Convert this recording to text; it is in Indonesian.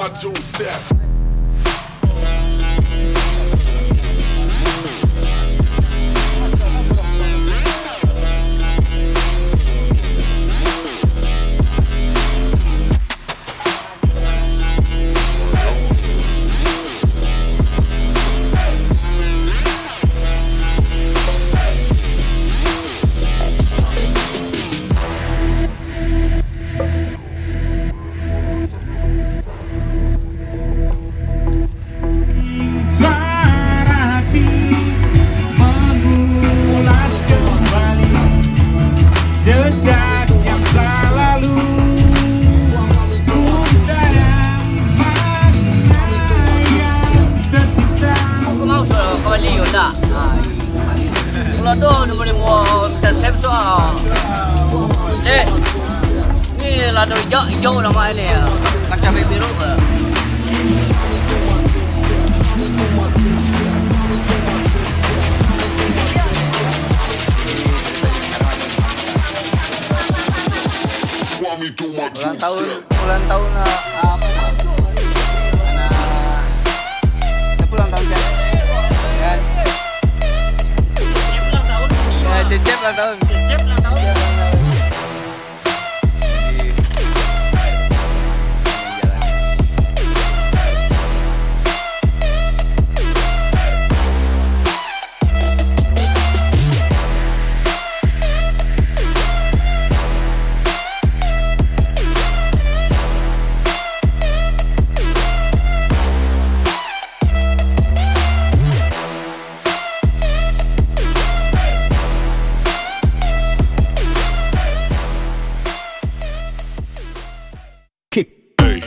my two-step. Kalau tu boleh buat sep soal. Dek, ni lado hijau lama ni ya, macam biru ke? Ulang tahun apa? Ulang tahun kan? Cecep ulang tahun. Kick. Hey.